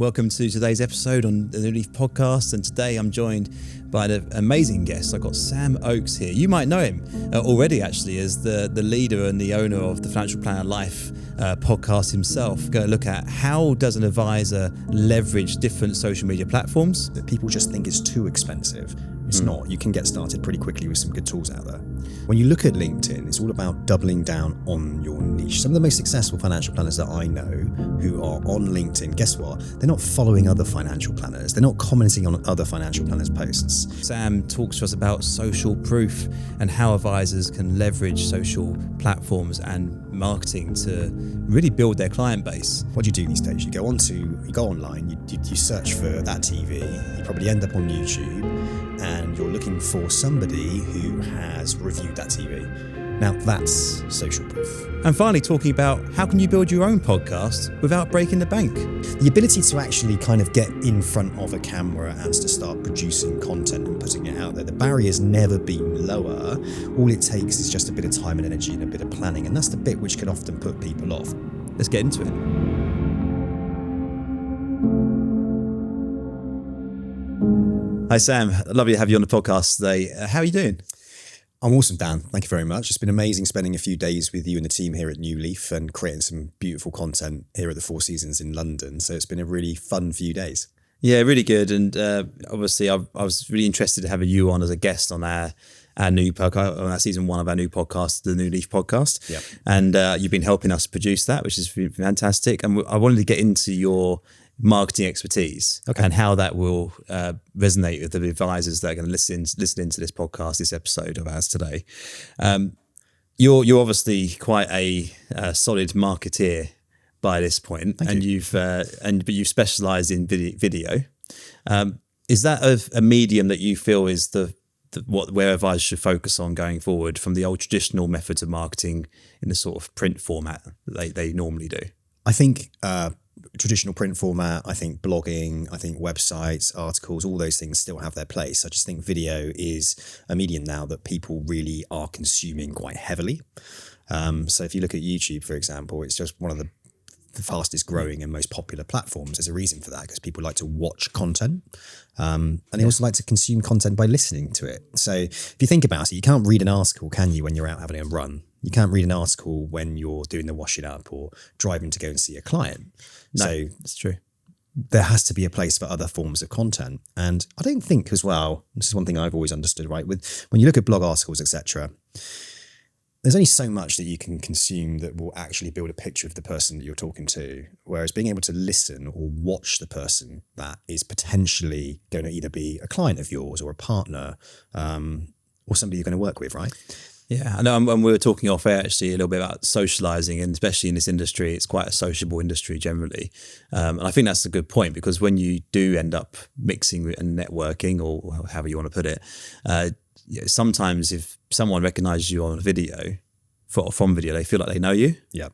Welcome to today's episode on the New Leaf podcast, and today I'm joined by an amazing guest. I've got Sam Oakes here. You might know him already, actually, as the leader and the owner of the Financial Planner Life podcast himself. Go look at how does an advisor leverage different social media platforms. People just think it's too expensive. It's not. You can get started pretty quickly with some good tools out there. When you look at LinkedIn, it's all about doubling down on your niche. Some of the most successful financial planners that I know who are on LinkedIn, guess what? They're not following other financial planners. They're not commenting on other financial planners' posts. Sam talks to us about social proof and how advisors can leverage social platforms and marketing to really build their client base. What do you do these days? You go online, you search for that TV, you probably end up on YouTube, and you're looking for somebody who has reviewed that TV. Now that's social proof. And finally, talking about how can you build your own podcast without breaking the bank? The ability to actually kind of get in front of a camera and to start producing content and putting it out there. The barrier's never been lower. All it takes is just a bit of time and energy and a bit of planning. And that's the bit which can often put people off. Let's get into it. Hi, Sam. Lovely to have you on the podcast today. How are you doing? I'm awesome, Dan. Thank you very much. It's been amazing spending a few days with you and the team here at New Leaf and creating some beautiful content here at the Four Seasons in London. So it's been a really fun few days. Yeah, really good. And obviously, I was really interested to have you on as a guest on our new podcast, on our season 1 of our new podcast, the New Leaf podcast. Yep. And you've been helping us produce that, which is fantastic. And I wanted to get into your marketing expertise and how that will resonate with the advisors that are going to listen into this podcast, this episode of ours today. You're obviously quite a solid marketeer by this point. Thank you. But you've specialised in video. Is that a medium that you feel is where advisors should focus on going forward from the old traditional methods of marketing in the sort of print format that they normally do? I think traditional print format, I think blogging, I think websites, articles, all those things still have their place. I just think video is a medium now that people really are consuming quite heavily. So if you look at YouTube, for example, it's just one of the fastest growing and most popular platforms. There's a reason for that, because people like to watch content and they also like to consume content by listening to it. So if you think about it, you can't read an article, can you, when you're out having a run? You can't read an article when you're doing the washing up or driving to go and see a client. No, so it's true. There has to be a place for other forms of content. And I don't think as well, this is one thing I've always understood, right? When you look at blog articles, etc., there's only so much that you can consume that will actually build a picture of the person that you're talking to. Whereas being able to listen or watch the person that is potentially going to either be a client of yours or a partner or somebody you're going to work with, right? Yeah, I know. And we were talking off air actually a little bit about socializing, and especially in this industry, it's quite a sociable industry generally. And I think that's a good point, because when you do end up mixing and networking, or however you want to put it, sometimes if someone recognizes you on a video, from video, they feel like they know you. Yeah.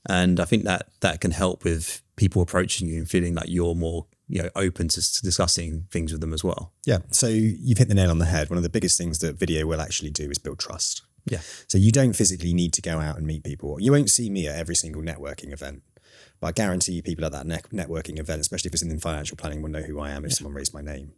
And I think that can help with people approaching you and feeling like you're more open to discussing things with them as well. Yeah. So you've hit the nail on the head. One of the biggest things that video will actually do is build trust. Yeah. So you don't physically need to go out and meet people. You won't see me at every single networking event, but I guarantee you people at that networking event, especially if it's in financial planning, will know who I am if someone raised my name.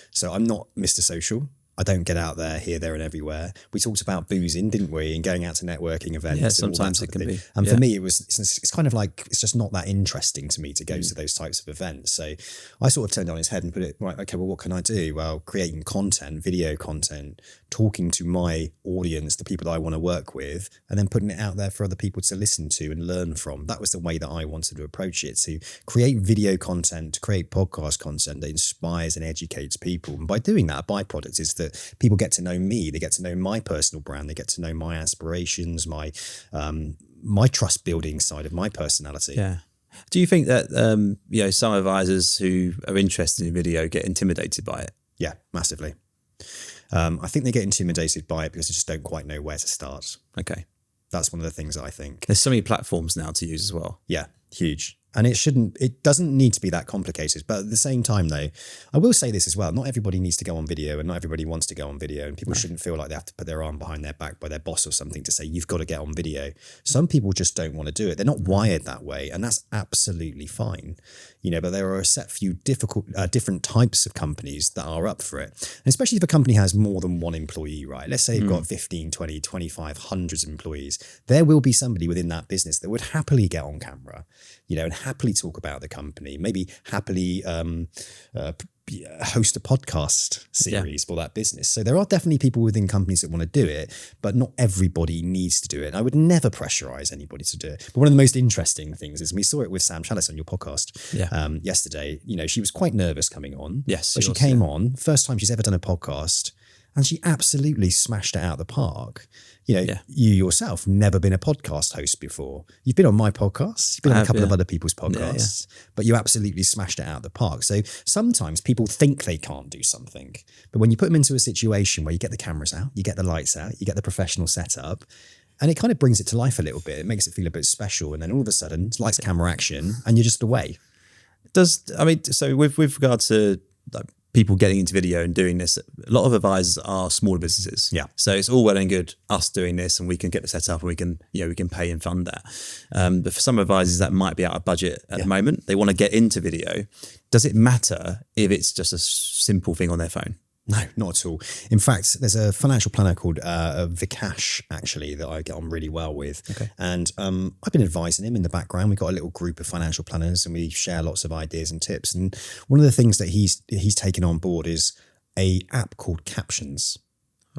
So I'm not Mr. Social. I don't get out there, here, there, and everywhere. We talked about boozing, didn't we? And going out to networking events. Yeah, sometimes it can be. And for me, it's kind of like, it's just not that interesting to me to go to those types of events. So I sort of turned it on its head and put it, right, okay, well, what can I do? Well, creating content, video content, talking to my audience, the people that I want to work with, and then putting it out there for other people to listen to and learn from. That was the way that I wanted to approach it, to create video content, to create podcast content that inspires and educates people. And by doing that, a byproduct is that people get to know me, they get to know my personal brand, they get to know my aspirations, my trust building side of my personality. Yeah. Do you think that some advisors who are interested in video get intimidated by it? Yeah, massively. I think they get intimidated by it because they just don't quite know where to start. Okay. That's one of the things that I think. There's so many platforms now to use as well. Yeah, huge. And it doesn't need to be that complicated. But at the same time, though, I will say this as well. Not everybody needs to go on video, and not everybody wants to go on video. And people shouldn't feel like they have to put their arm behind their back by their boss or something to say, you've got to get on video. Some people just don't want to do it. They're not wired that way. And that's absolutely fine. But there are a set few different types of companies that are up for it. And especially if a company has more than one employee, right? Let's say you've got 15, 20, 25, hundreds of employees. There will be somebody within that business that would happily get on camera, and happily talk about the company, maybe happily host a podcast series for that business. So there are definitely people within companies that want to do it, but not everybody needs to do it. And I would never pressurize anybody to do it. But one of the most interesting things is, we saw it with Sam Chalice on your podcast yesterday. She was quite nervous coming on. Yes. But she came on, first time she's ever done a podcast, and she absolutely smashed it out of the park. You yourself never been a podcast host before. You've been on my podcast, you've been on a couple of other people's podcasts, but you absolutely smashed it out of the park. So sometimes people think they can't do something, but when you put them into a situation where you get the cameras out, you get the lights out, you get the professional setup, and it kind of brings it to life a little bit. It makes it feel a bit special. And then all of a sudden it's lights, camera, action, and you're just away. So with regard to people getting into video and doing this, a lot of advisors are smaller businesses. Yeah. So it's all well and good us doing this, and we can get the set up, and we can pay and fund that. But for some advisors that might be out of budget at the moment, they want to get into video. Does it matter if it's just a simple thing on their phone? No, not at all. In fact, there's a financial planner called Vikash, actually, that I get on really well with. Okay. And I've been advising him in the background. We've got a little group of financial planners, and we share lots of ideas and tips. And one of the things that he's taken on board is a app called Captions.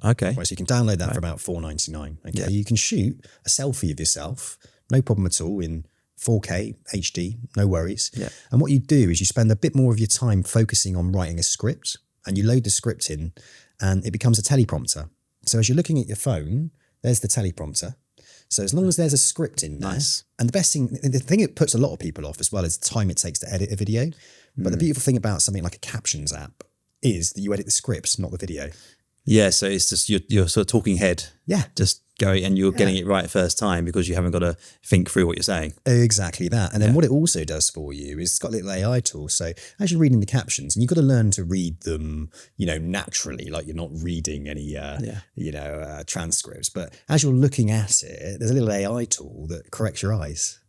Okay. Right, so you can download that for about $4.99. Okay. Yeah. You can shoot a selfie of yourself, no problem at all, in 4K, HD, no worries. Yeah. And what you do is you spend a bit more of your time focusing on writing a script, and you load the script in, and it becomes a teleprompter. So as you're looking at your phone, there's the teleprompter. So as long as there's a script in there, and the thing it puts a lot of people off as well is the time it takes to edit a video. But the beautiful thing about something like a Captions app is that you edit the scripts, not the video. Yeah, so it's just you're sort of talking head. Yeah. Just going, and you're getting it right first time because you haven't got to think through what you're saying. Exactly that. And then what it also does for you is it's got a little AI tool. So as you're reading the captions, and you've got to learn to read them, naturally, like you're not reading any, transcripts. But as you're looking at it, there's a little AI tool that corrects your eyes.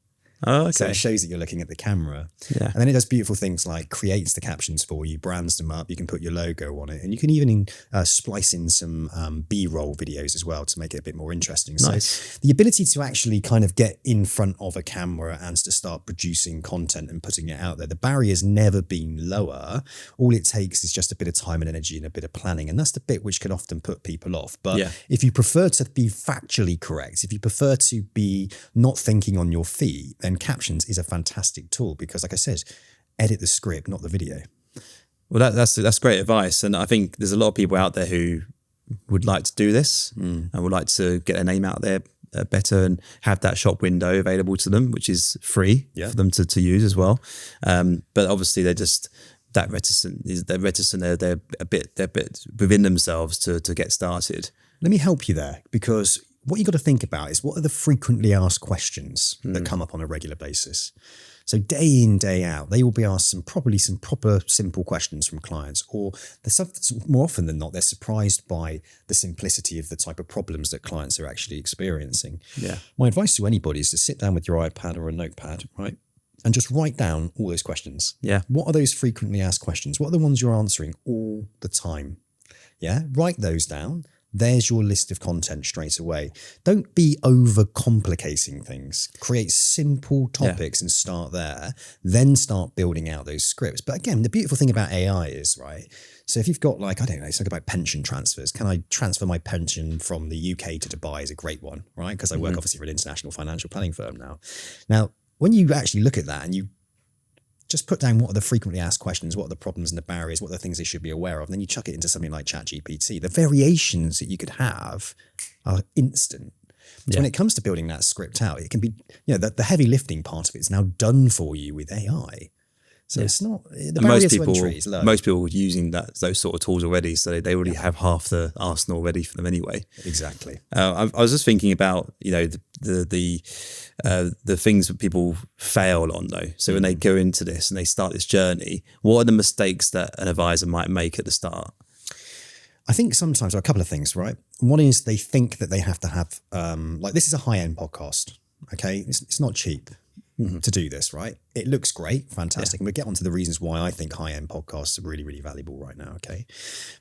Oh, okay. So it shows that you're looking at the camera. Yeah. And then it does beautiful things like creates the captions for you, brands them up, you can put your logo on it, and you can even splice in some B-roll videos as well to make it a bit more interesting. Nice. So the ability to actually kind of get in front of a camera and to start producing content and putting it out there, the barrier's never been lower. All it takes is just a bit of time and energy and a bit of planning. And that's the bit which can often put people off. But if you prefer to be factually correct, if you prefer to be not thinking on your feet, then Captions is a fantastic tool because, like I said, edit the script, not the video. Well, that's great advice. And I think there's a lot of people out there who would like to do this and would like to get their name out there better and have that shop window available to them, which is free for them to use as well. But obviously they're just that reticent. They're a bit within themselves to get started. Let me help you there, because what you've got to think about is what are the frequently asked questions that come up on a regular basis. So day in, day out, they will be asked some proper simple questions from clients, or more often than not, they're surprised by the simplicity of the type of problems that clients are actually experiencing. Yeah. My advice to anybody is to sit down with your iPad or a notepad, right? And just write down all those questions. Yeah. What are those frequently asked questions? What are the ones you're answering all the time? Yeah. Write those down. There's your list of content straight away. Don't be overcomplicating things. Create simple topics and start there. Then start building out those scripts. But again, the beautiful thing about AI is, right, so if you've got something about pension transfers, can I transfer my pension from the UK to Dubai is a great one, right? Because I work obviously for an international financial planning firm now. Now, when you actually look at that and you just put down what are the frequently asked questions, what are the problems and the barriers, what are the things they should be aware of, and then you chuck it into something like ChatGPT. The variations that you could have are instant. So when it comes to building that script out, it can be, the heavy lifting part of it is now done for you with AI. So it's not, the And barrier to entry is low. most people using those sort of tools already, so they already have half the arsenal ready for them anyway. Exactly. I was just thinking about the things that people fail on though. So when they go into this and they start this journey, what are the mistakes that an advisor might make at the start? I think sometimes there are a couple of things, right? One is they think that they have to have, like this is a high-end podcast, okay? It's not cheap to do this, right? It looks great, fantastic. And we'll get onto the reasons why I think high-end podcasts are really, really valuable right now, okay?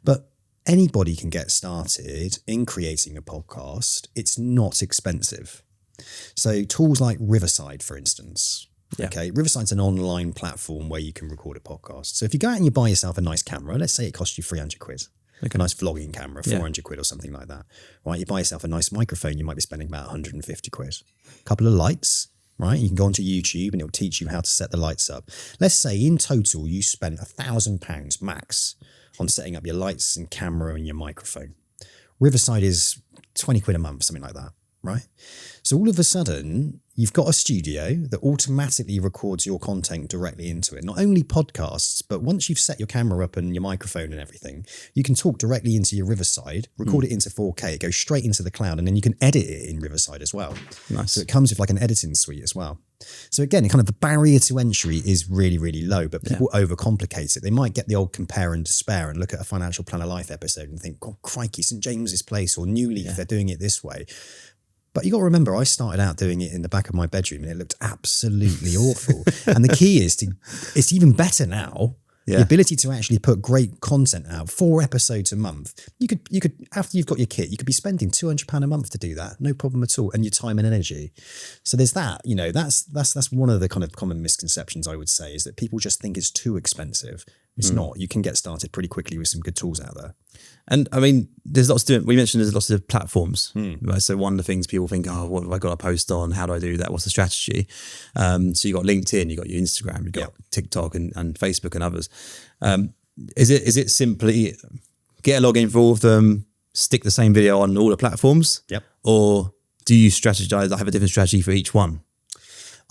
But anybody can get started in creating a podcast. It's not expensive. So tools like Riverside, for instance, okay? Riverside's an online platform where you can record a podcast. So if you go out and you buy yourself a nice camera, let's say it costs you 300 quid. Like a nice vlogging camera, 400 quid or something like that, right? You buy yourself a nice microphone, you might be spending about 150 quid. A couple of lights, right? You can go onto YouTube and it'll teach you how to set the lights up. Let's say in total, you spent £1,000 max on setting up your lights and camera and your microphone. Riverside is 20 quid a month, something like that, right? So all of a sudden, you've got a studio that automatically records your content directly into it. Not only podcasts, but once you've set your camera up and your microphone and everything, you can talk directly into your Riverside, record it into 4K, it goes straight into the cloud, and then you can edit it in Riverside as well. Nice. So it comes with like an editing suite as well. So again, kind of the barrier to entry is really, really low, but people overcomplicate it. They might get the old Compare and Despair and look at a Financial Planner Life episode and think, God, crikey, St. James's Place or New Leaf, they're doing it this way. But you got to remember, I started out doing it in the back of my bedroom and it looked absolutely awful. And the key is it's even better now. The ability to actually put great content out, 4 episodes a month. You could after you've got your kit, you could be spending £200 a month to do that, no problem at all, and your time and energy. So there's that. That's one of the kind of common misconceptions I would say, is that people just think it's too expensive. It's not. You can get started pretty quickly with some good tools out there. And I mean, there's lots to do. We mentioned there's lots of platforms, right? So one of the things people think, oh, what have I got to post on? How do I do that? What's the strategy? So you got LinkedIn, you got your Instagram, you got TikTok and Facebook and others. Is it simply get a login for all of them, stick the same video on all the platforms? Or do you strategize? I have a different strategy for each one.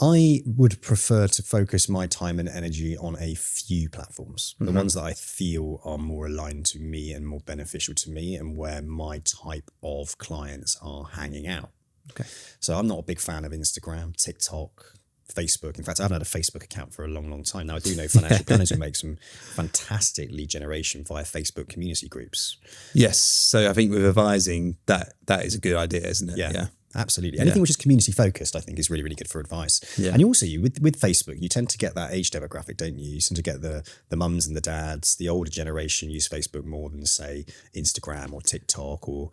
I would prefer to focus my time and energy on a few platforms, the ones that I feel are more aligned to me and more beneficial to me and where my type of clients are hanging out. Okay. So I'm not a big fan of Instagram, TikTok, Facebook. In fact, I haven't had a Facebook account for a long, long time. Now, I do know financial planners who make some fantastic lead generation via Facebook community groups. Yes. So I think with advising, that is a good idea, isn't it? Yeah. Absolutely. Anything which is community focused, I think, is really, really good for advice. And also, with Facebook, you tend to get that age demographic, don't you? You tend to get the mums and the dads, the older generation use Facebook more than, say, Instagram or TikTok or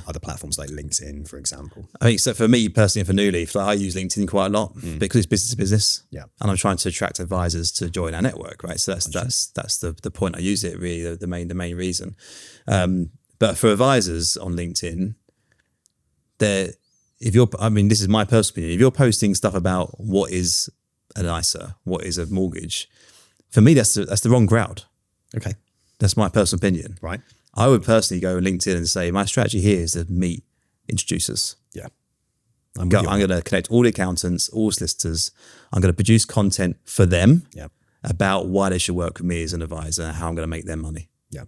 other platforms like LinkedIn, for example. I think so. For me personally, and for New Leaf, I use LinkedIn quite a lot because it's business to business. And I'm trying to attract advisors to join our network, right? So that's the point I use it, really, the main reason. But for advisors on LinkedIn, this is my personal opinion. If you're posting stuff about what is an ISA, what is a mortgage, for me, that's the wrong crowd. Okay. That's my personal opinion. Right. I would personally go on LinkedIn and say, my strategy here is to meet introducers. Yeah. I'm going to connect all the accountants, all solicitors. I'm going to produce content for them about why they should work with me as an advisor and how I'm going to make them money. Yeah.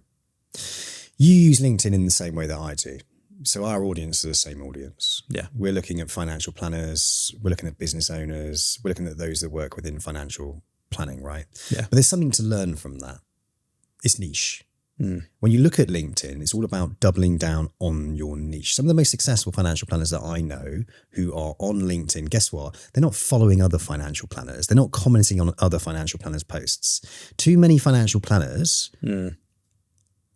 You use LinkedIn in the same way that I do. So our audience is the same audience. Yeah. We're looking at financial planners. We're looking at business owners. We're looking at those that work within financial planning, right? Yeah. But there's something to learn from that. It's niche. When you look at LinkedIn, it's all about doubling down on your niche. Some of the most successful financial planners that I know who are on LinkedIn, guess what? They're not following other financial planners. They're not commenting on other financial planners' posts. Too many financial planners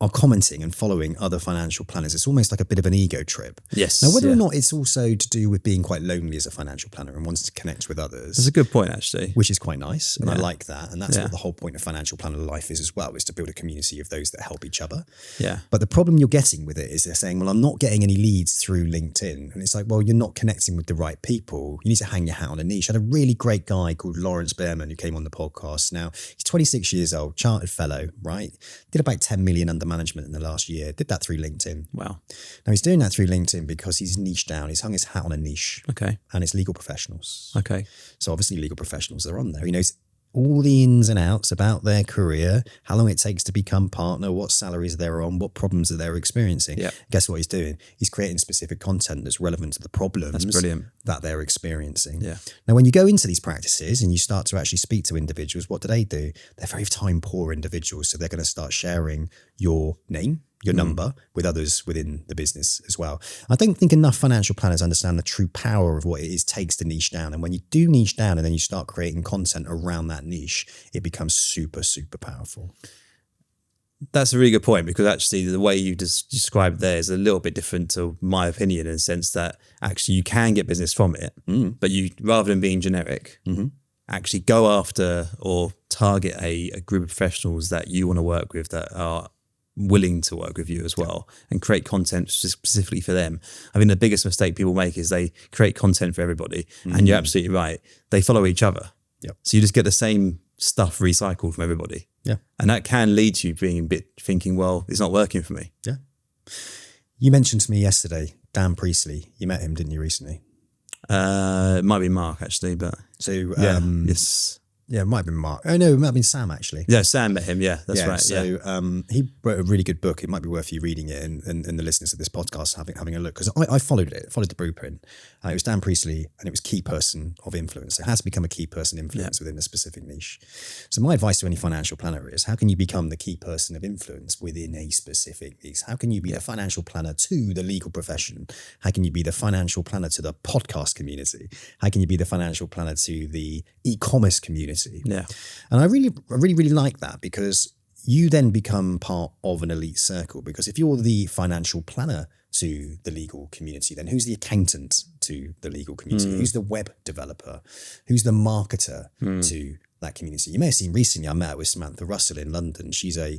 are commenting and following other financial planners. It's almost like a bit of an ego trip. Yes. Now, whether or not it's also to do with being quite lonely as a financial planner and wanting to connect with others. That's a good point, actually. Which is quite nice. And I like that. And that's what the whole point of Financial Planner Life is as well, is to build a community of those that help each other. Yeah. But the problem you're getting with it is they're saying, well, I'm not getting any leads through LinkedIn. And it's like, well, you're not connecting with the right people. You need to hang your hat on a niche. I had a really great guy called Lawrence Behrman who came on the podcast. Now, he's 26 years old, chartered fellow, right? Did about 10 million under management in the last year. Did that through LinkedIn. Wow. Now he's doing that through LinkedIn because he's niched down. He's hung his hat on a niche. Okay. And it's legal professionals. Okay. So obviously legal professionals are on there. He knows all the ins and outs about their career, how long it takes to become partner, what salaries they're on, what problems that they're experiencing. Yeah. Guess what he's doing? He's creating specific content that's relevant to the problems That's brilliant. that they're experiencing. Yeah. Now, when you go into these practices and you start to actually speak to individuals, what do? They're very time poor individuals. So they're going to start sharing your name, your number with others within the business as well. I don't think enough financial planners understand the true power of what it takes to niche down. And when you do niche down and then you start creating content around that niche, it becomes super, super powerful. That's a really good point, because actually the way you described there is a little bit different to my opinion, in the sense that actually you can get business from it, but you, rather than being generic, actually go after or target a group of professionals that you want to work with, that are willing to work with you as well, and create content specifically for them. I mean, the biggest mistake people make is they create content for everybody, and you're absolutely right. They follow each other. Yep. So you just get the same stuff recycled from everybody. Yeah. And that can lead to you being a bit thinking, well, it's not working for me. Yeah. You mentioned to me yesterday, Dan Priestley. You met him, didn't you, recently? It might be Mark, actually, but So, yes. Yeah, it might have been Mark. Oh, no, it might have been Sam, actually. Yeah, Sam met him. Yeah, that's right. So he wrote a really good book. It might be worth you reading it, and the listeners of this podcast having a look, because I followed the blueprint. It was Dan Priestley, and it was key person of influence. So how to become a key person influence within a specific niche. So my advice to any financial planner is, how can you become the key person of influence within a specific niche? How can you be the financial planner to the legal profession? How can you be the financial planner to the podcast community? How can you be the financial planner to the e-commerce community? Yeah. And I really like that, because you then become part of an elite circle. Because if you're the financial planner to the legal community, then who's the accountant to the legal community? Who's the web developer? Who's the marketer to that community? You may have seen recently, I met with Samantha Russell in London. She's a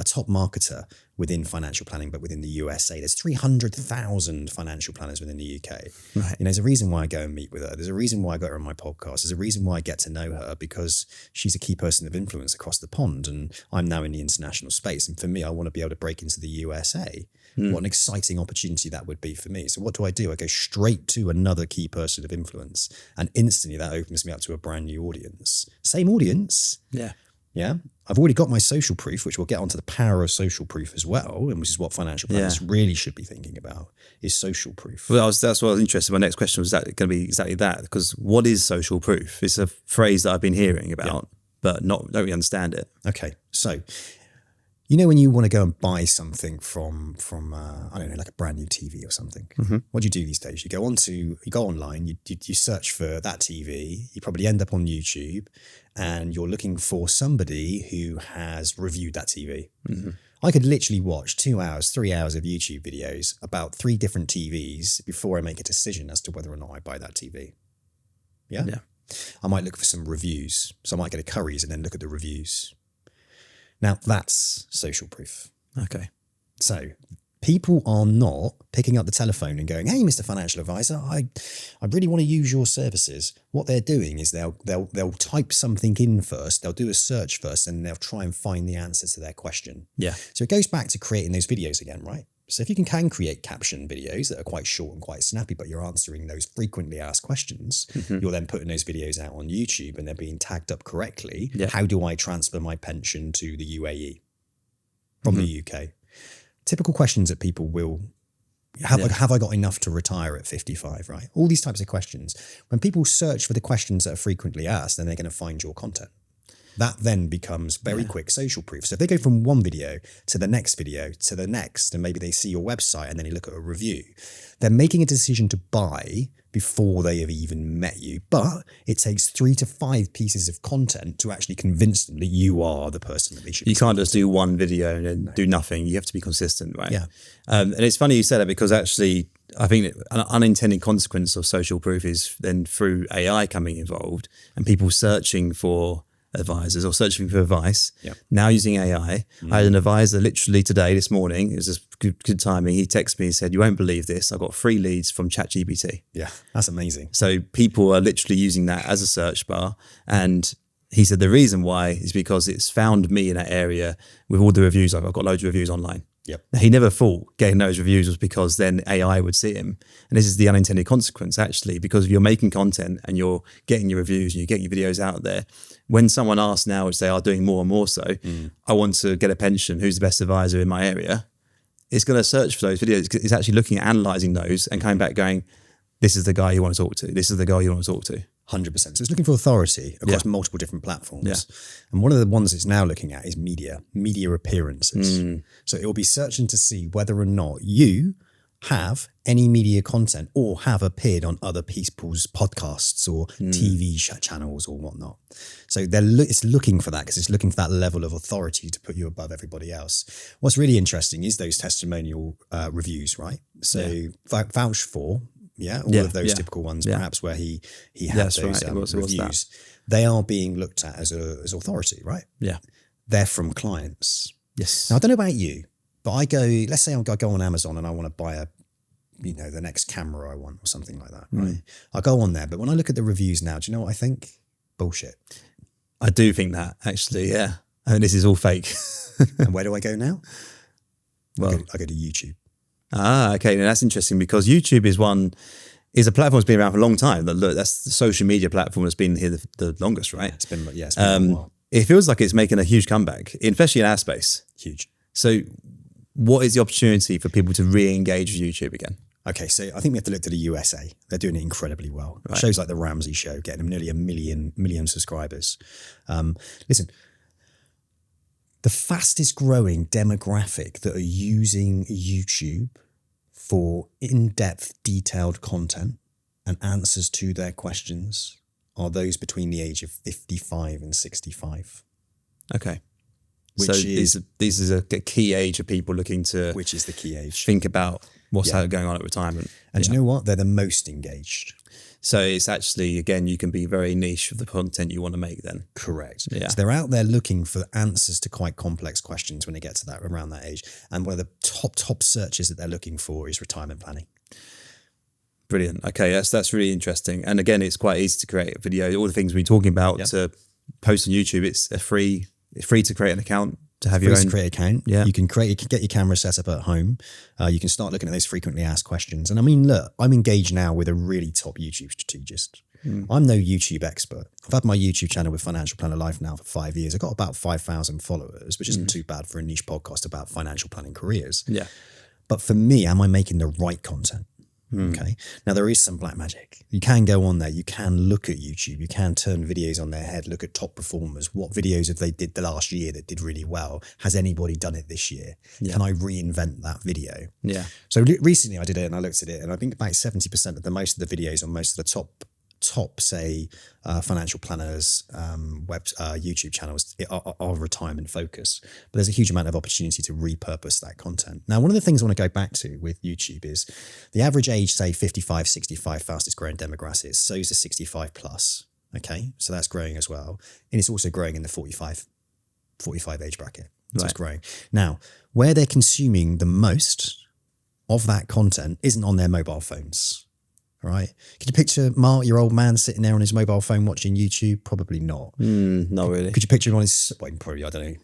top marketer within financial planning, but within the USA. There's 300,000 financial planners within the UK. Right. There's a reason why I go and meet with her. There's a reason why I got her on my podcast. There's a reason why I get to know her, because she's a key person of influence across the pond. And I'm now in the international space. And for me, I want to be able to break into the USA. What an exciting opportunity that would be for me. So what do? I go straight to another key person of influence, and instantly that opens me up to a brand new audience. Same audience. Yeah. Yeah. I've already got my social proof, which we'll get onto the power of social proof as well, and which is what financial planners really should be thinking about, is social proof. Well, that's what I was interested in. My next question was going to be exactly that, because what is social proof? It's a phrase that I've been hearing about, but don't really understand it. Okay. So, when you want to go and buy something from I don't know, like a brand new TV or something, what do you do these days? You go online, you search for that TV, you probably end up on YouTube, and you're looking for somebody who has reviewed that TV. I could literally watch 2 hours, 3 hours of YouTube videos about 3 different TVs before I make a decision as to whether or not I buy that TV. Yeah? Yeah. I might look for some reviews. So I might go to Curry's and then look at the reviews. Now, that's social proof. Okay. So people are not picking up the telephone and going, "Hey, Mr. Financial Advisor, I really want to use your services." What they're doing is they'll type something in first, they'll do a search first, and they'll try and find the answer to their question. Yeah. So it goes back to creating those videos again, right? So if you can create caption videos that are quite short and quite snappy, but you're answering those frequently asked questions, you're then putting those videos out on YouTube and they're being tagged up correctly. Yeah. How do I transfer my pension to the UAE from the UK? Typical questions that people will have I got enough to retire at 55, right? All these types of questions. When people search for the questions that are frequently asked, then they're going to find your content. That then becomes very quick social proof. So if they go from one video to the next video to the next, and maybe they see your website and then you look at a review, they're making a decision to buy before they have even met you. But it takes 3 to 5 pieces of content to actually convince them that you are the person that they should be. You can't just do one video and then do nothing. You have to be consistent, right? Yeah. And it's funny you said that, because actually I think an unintended consequence of social proof is then through AI coming involved and people searching for advisors or searching for advice, now using AI. I had an advisor literally this morning, it was just good timing. He texted me and said, "You won't believe this, I got 3 leads from ChatGPT." Yeah, that's amazing. So people are literally using that as a search bar. And he said the reason why is because it's found me in that area with all the reviews. I've got loads of reviews online. Yep. Now, he never thought getting those reviews was because then AI would see him. And this is the unintended consequence, actually, because if you're making content and you're getting your reviews and you're getting your videos out there, when someone asks now, which they are doing more and more so, I want to get a pension, who's the best advisor in my area? It's going to search for those videos. It's actually looking at analysing those and coming back going, this is the guy you want to talk to. This is the guy you want to talk to. 100%. So it's looking for authority across multiple different platforms. Yeah. And one of the ones it's now looking at is media appearances. So it will be searching to see whether or not you have any media content or have appeared on other people's podcasts or TV channels or whatnot. So it's looking for that because it's looking for that level of authority to put you above everybody else. What's really interesting is those testimonial reviews, right? So vouch for, all of those typical ones, perhaps where he had those reviews. They are being looked at as authority, right? Yeah. They're from clients. Yes. Now, I don't know about you, but let's say I go on Amazon and I want to buy the next camera I want or something like that, right? I go on there, but when I look at the reviews now, do you know what I think? Bullshit. I do think that, actually, yeah. I mean, this is all fake. And where do I go now? Well, I go to YouTube. Okay. Now that's interesting because YouTube is a platform that's been around for a long time. Look, that's the social media platform that's been here the longest, right? It's been a while. It feels like it's making a huge comeback, especially in our space. Huge. So what is the opportunity for people to re-engage with YouTube again? Okay, so I think we have to look to the USA. They're doing it incredibly well. Right. Shows like The Ramsey Show, getting them nearly a million subscribers. Listen, the fastest growing demographic that are using YouTube for in-depth, detailed content and answers to their questions are those between the age of 55 and 65. Okay. These is a key age of people looking to... Which is the key age. Think about what's going on at retirement. And you know what? They're the most engaged. So it's actually, again, you can be very niche with the content you want to make then. Correct. Yeah. So they're out there looking for answers to quite complex questions when they get to that, around that age. And one of the top searches that they're looking for is retirement planning. Brilliant. Okay, that's really interesting. And again, it's quite easy to create a video. All the things we're talking about to post on YouTube, it's free to create an account, to have your own. Create an account. Yeah. You can get your camera set up at home. You can start looking at those frequently asked questions. And I mean, look, I'm engaged now with a really top YouTube strategist. I'm no YouTube expert. I've had my YouTube channel with Financial Planner Life now for 5 years. I've got about 5,000 followers, which isn't too bad for a niche podcast about financial planning careers. Yeah. But for me, am I making the right content? Okay. Now there is some black magic. You can go on there. You can look at YouTube. You can turn videos on their head, look at top performers. What videos have they did the last year that did really well? Has anybody done it this year? Yeah. Can I reinvent that video? Yeah. So recently I did it and I looked at it and I think about 70% of most of the videos on most of the top say financial planners YouTube channels are retirement focused, but there's a huge amount of opportunity to repurpose that content. Now, one of the things I want to go back to with YouTube is the average age, say 55, 65, fastest growing demographics. So is the 65 plus. Okay, so that's growing as well, and it's also growing in the 45 age bracket. So it's growing. Now, where they're consuming the most of that content isn't on their mobile phones. All right. Could you picture Mark, your old man, sitting there on his mobile phone watching YouTube? Probably not. Not really. Could you picture him on his, probably, I don't know.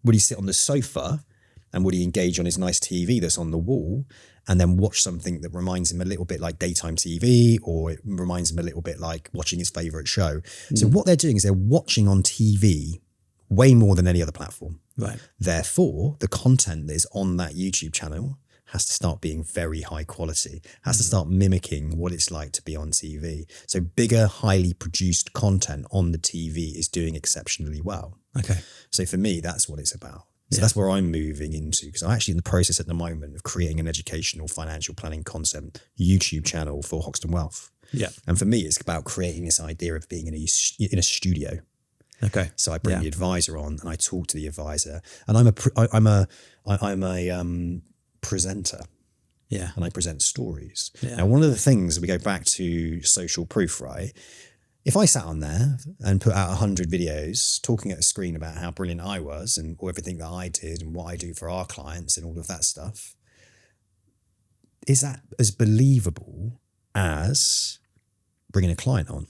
Would he sit on the sofa and would he engage on his nice TV that's on the wall and then watch something that reminds him a little bit like daytime TV, or it reminds him a little bit like watching his favorite show? So what they're doing is they're watching on TV way more than any other platform. Right. Therefore, the content that is on that YouTube channel has to start being very high quality, has to start mimicking what it's like to be on TV. So bigger, highly produced content on the TV is doing exceptionally well. Okay. So for me, that's what it's about. So that's where I'm moving into, because I'm actually in the process at the moment of creating an educational financial planning concept YouTube channel for Hoxton Wealth. Yeah. And for me, it's about creating this idea of being in a studio. Okay. So I bring the advisor on and I talk to the advisor, and I'm a presenter. Yeah. And I present stories. Yeah. Now, one of the things, we go back to social proof, right? If I sat on there and put out 100 videos talking at a screen about how brilliant I was and everything that I did and what I do for our clients and all of that stuff, is that as believable as bringing a client on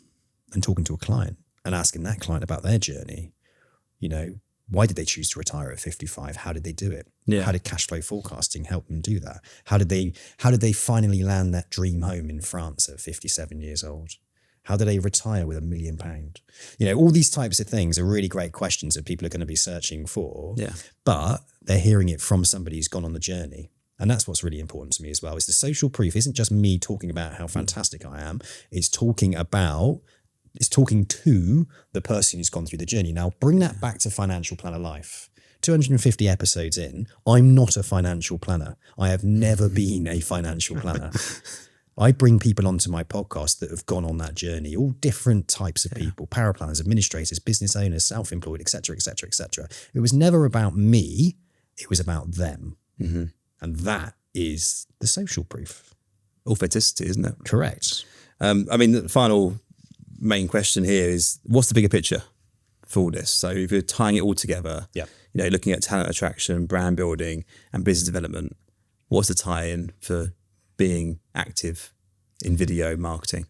and talking to a client and asking that client about their journey? You know, why did they choose to retire at 55? How did they do it? Yeah. How did cash flow forecasting help them do that? How did they finally land that dream home in France at 57 years old? How do they retire with £1 million? You know, all these types of things are really great questions that people are going to be searching for, but they're hearing it from somebody who's gone on the journey. And that's what's really important to me as well, is the social proof isn't just me talking about how fantastic I am. It's talking to the person who's gone through the journey. Now, bring that back to Financial Planner Life. 250 episodes in, I'm not a financial planner. I have never been a financial planner. I bring people onto my podcast that have gone on that journey, all different types of people, paraplanners, administrators, business owners, self-employed, et cetera, et cetera, et cetera. It was never about me. It was about them. Mm-hmm. And that is the social proof. Authenticity, isn't it? Correct. I mean, the final main question here is, what's the bigger picture for all this? So if you're tying it all together, you know, looking at talent attraction, brand building, and business development, what's the tie-in for being active in video marketing?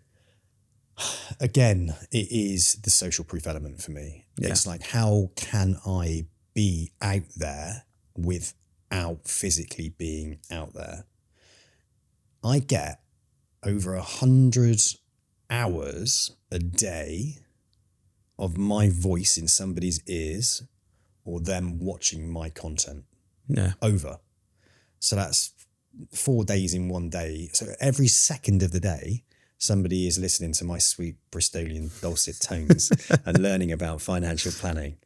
Again, it is the social proof element for me. Yeah. It's like, how can I be out there without physically being out there? I get over 100 hours a day of my voice in somebody's ears or them watching my content. Over. So that's 4 days in one day. So every second of the day, somebody is listening to my sweet Bristolian dulcet tones and learning about financial planning.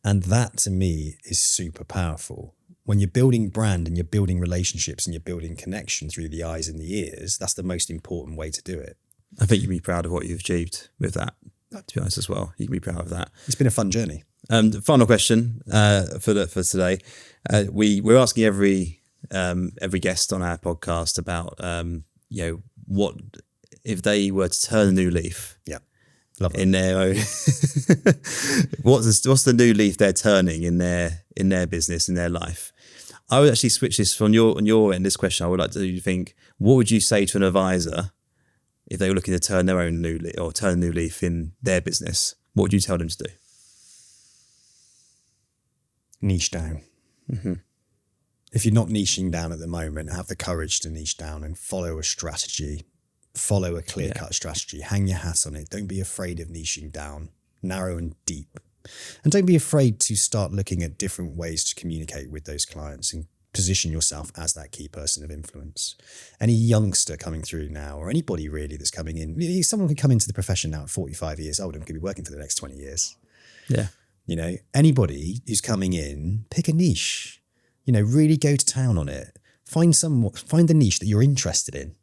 And that to me is super powerful. When you're building brand and you're building relationships and you're building connection through the eyes and the ears, that's the most important way to do it. I think you'd be proud of what you've achieved with that, to be honest as well. You can be proud of that. It's been a fun journey. The final question for today. We're asking every guest on our podcast about, you know, what if they were to turn a new leaf? Yeah. Love that. In their own, what's the new leaf they're turning in their business, in their life? I would actually switch this on your end. This question, I would like to think, what would you say to an advisor if they were looking to turn their own new leaf or turn a new leaf in their business? What would you tell them to do? Niche down. Mm-hmm. If you're not niching down at the moment, have the courage to niche down and follow a strategy. Follow a clear-cut strategy. Hang your hat on it. Don't be afraid of niching down, narrow and deep. And don't be afraid to start looking at different ways to communicate with those clients and position yourself as that key person of influence. Any youngster coming through now, or anybody really that's coming in, someone can come into the profession now at 45 years old and could be working for the next 20 years. Yeah. You know, anybody who's coming in, pick a niche. You know, really go to town on it. Find the niche that you're interested in.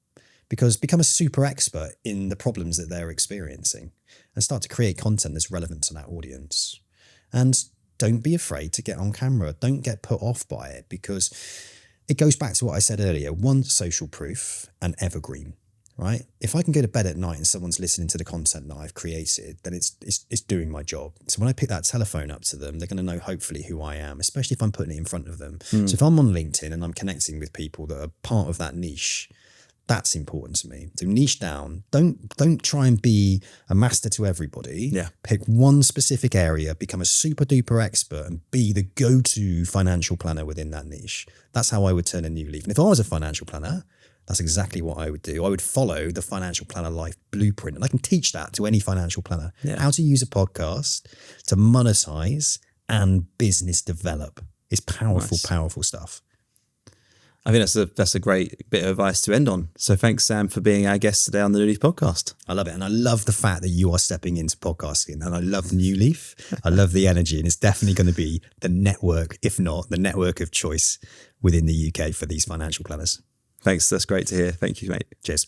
Because become a super expert in the problems that they're experiencing and start to create content that's relevant to that audience. And don't be afraid to get on camera. Don't get put off by it, because it goes back to what I said earlier. One, social proof and evergreen, right? If I can go to bed at night and someone's listening to the content that I've created, then it's doing my job. So when I pick that telephone up to them, they're going to know hopefully who I am, especially if I'm putting it in front of them. So if I'm on LinkedIn and I'm connecting with people that are part of that niche, that's important to me. So niche down. Don't try and be a master to everybody. Yeah. Pick one specific area, become a super duper expert, and be the go-to financial planner within that niche. That's how I would turn a new leaf. And if I was a financial planner, that's exactly what I would do. I would follow the Financial Planner Life blueprint, and I can teach that to any financial planner. Yeah. How to use a podcast to monetize and business develop is powerful, powerful stuff. I think that's a great bit of advice to end on. So thanks, Sam, for being our guest today on the New Leaf podcast. I love it. And I love the fact that you are stepping into podcasting. And I love New Leaf. I love the energy. And it's definitely going to be the network, if not the network of choice within the UK for these financial planners. Thanks. That's great to hear. Thank you, mate. Cheers.